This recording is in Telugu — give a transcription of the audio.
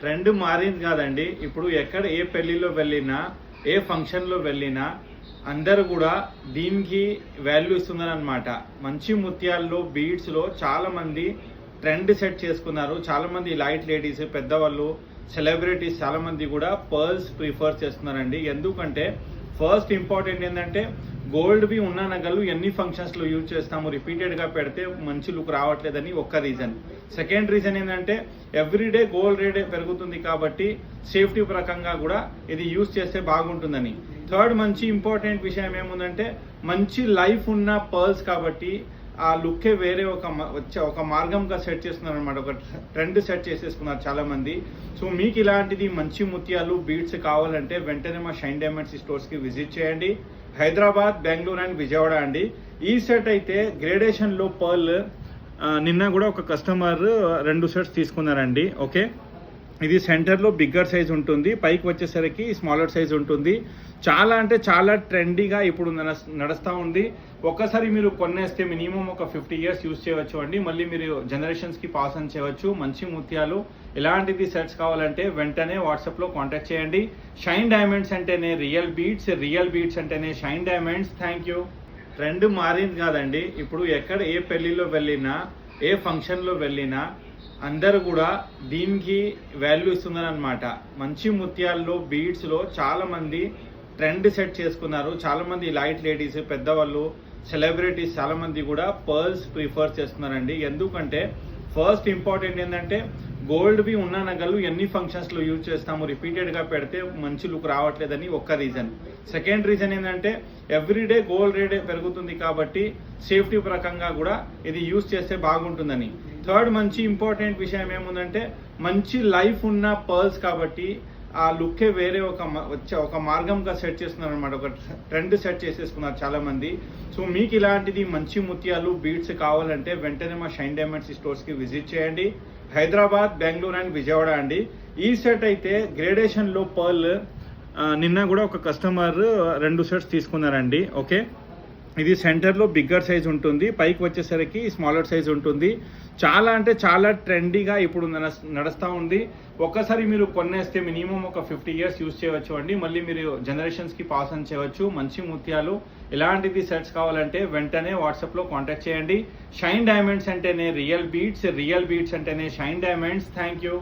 ట్రెండ్ మారింది కాదండి. ఇప్పుడు ఎక్కడ ఏ పెళ్లిలో వెళ్ళినా, ఏ ఫంక్షన్‌లో వెళ్ళినా అందరూ కూడా దీనికి వాల్యూ ఇస్తున్నారనమాట. మంచి ముత్యాల్లో, బీడ్స్‌లో చాలామంది ట్రెండ్ సెట్ చేసుకున్నారు. చాలామంది లైట్ లేడీస్, పెద్దవాళ్ళు, సెలబ్రిటీస్ చాలామంది కూడా పర్ల్స్ ప్రిఫర్ చేస్తున్నారండి. ఎందుకంటే ఫస్ట్ ఇంపార్టెంట్ ఏంటంటే గోల్డ్‌వి ఉన్న నగలు ఎన్ని ఫంక్షన్స్‌లో యూజ్ చేస్తాము, రిపీటెడ్‌గా పెడితే మంచి లుక్ రావట్లేదని ఒక్క రీజన్. సెకండ్ రీజన్ ఏంటంటే ఎవ్రీడే గోల్డ్ రేట్ పెరుగుతుంది కాబట్టి సేఫ్టీ ప్రకంగా కూడా ఇది యూజ్ చేస్తే బాగుంటుందని. థర్డ్ మంచి ఇంపార్టెంట్ విషయం ఏముందంటే మంచి లైఫ్ ఉన్న పర్ల్స్ కాబట్టి ఆ లుక్కే వేరే ఒక మార్గంగా సెట్ చేస్తున్నారు అనమాట. ఒక ట్రెండ్ సెట్ చేసేసుకున్నారు చాలామంది. సో మీకు ఇలాంటిది మంచి ముత్యాలు, బీడ్స్ కావాలంటే వెంటనే మా షైన్ డైమండ్స్ స్టోర్స్కి విజిట్ చేయండి. హైదరాబాద్, బెంగళూరు అండ్ విజయవాడ అండి. ఈ సెట్ అయితే గ్రేడేషన్లో పర్ల్ నిన్న కూడా ఒక కస్టమర్ 2 సెట్స్ తీసుకున్నారండి. ఓకే, ఇది సెంటర్లో బిగ్గర్ సైజ్ ఉంటుంది, పైకి వచ్చేసరికి స్మాలర్ సైజ్ ఉంటుంది. చాలా అంటే చాలా ట్రెండీగా ఇప్పుడు నడుస్తూ ఉంది. ఒక్కసారి మీరు కొనేస్తే మినిమం ఒక 50 ఇయర్స్ యూజ్ చేయవచ్చు అండి. మళ్ళీ మీరు జనరేషన్స్కి పాస్ ఆన్ చేయవచ్చు. మంచి ముత్యాలు ఇలాంటిది సెట్స్ కావాలంటే వెంటనే వాట్సాప్లో కాంటాక్ట్ చేయండి. షైన్ డైమండ్స్ అంటేనే రియల్ బీట్స్ అంటేనే shine diamonds. Thank you. Trend మారింది కాదండి. ఇప్పుడు ఎక్కడ ఏ పెళ్లిలో వెళ్ళినా, ఏ ఫంక్షన్లో వెళ్ళినా అందరూ కూడా దీనికి వాల్యూ ఇస్తున్నారనమాట. మంచి ముత్యాల్లో, బీడ్స్లో చాలామంది ట్రెండ్ సెట్ చేసుకున్నారు. చాలామంది లైట్ లేడీస్, పెద్దవాళ్ళు, సెలబ్రిటీస్ చాలామంది కూడా పర్ల్స్ ప్రిఫర్ చేస్తున్నారండి. ఎందుకంటే ఫస్ట్ ఇంపార్టెంట్ ఏంటంటే గోల్డ్‌వి ఉన్న నగలు ఎన్ని ఫంక్షన్స్‌లో యూజ్ చేస్తాము, రిపీటెడ్‌గా పెడితే మంచి లుక్ రావట్లేదని ఒక్క రీజన్. సెకండ్ రీజన్ ఏంటంటే ఎవ్రీడే గోల్డ్ రేట్ పెరుగుతుంది కాబట్టి సేఫ్టీ ప్రకంగా కూడా ఇది యూజ్ చేస్తే బాగుంటుందని. థర్డ్ మంచి ఇంపార్టెంట్ విషయం ఏముందంటే మంచి లైఫ్ ఉన్న పర్ల్స్ కాబట్టి ఆ లుక్కే వేరే ఒక మార్గంగా సెట్ చేస్తున్నారు అనమాట. ఒక ట్రెండ్ సెట్ చేసేసుకున్నారు చాలామంది. సో మీకు ఇలాంటిది మంచి ముత్యాలు, బీడ్స్ కావాలంటే వెంటనే మా షైన్ డైమండ్స్ స్టోర్స్కి విజిట్ చేయండి. హైదరాబాద్, బెంగళూరు అండ్ విజయవాడ అండి. ఈ సెట్ అయితే గ్రేడేషన్లో పర్ల్ నిన్న కూడా ఒక కస్టమర్ 2 సెట్స్ తీసుకున్నారండి. ఓకే, ఇది సెంటర్లో బిగ్గర్ సైజ్ ఉంటుంది, పైకి వచ్చేసరికి స్మాలర్ సైజ్ ఉంటుంది. చాలా అంటే చాలా ట్రెండీగా ఇప్పుడు నడుస్తూ ఉంది. ఒక్కసారి మీరు కొనేస్తే మినిమం ఒక 50 ఇయర్స్ యూజ్ చేయవచ్చు అండి. మళ్ళీ మీరు జనరేషన్స్కి పాస్ ఆన్ చేయవచ్చు. మంచి ముత్యాలు ఇలాంటిది సెట్స్ కావాలంటే వెంటనే వాట్సాప్లో కాంటాక్ట్ చేయండి. షైన్ డైమండ్స్ అంటేనే రియల్ బీట్స్ అంటేనే షైన్ డైమండ్స్. Thank you.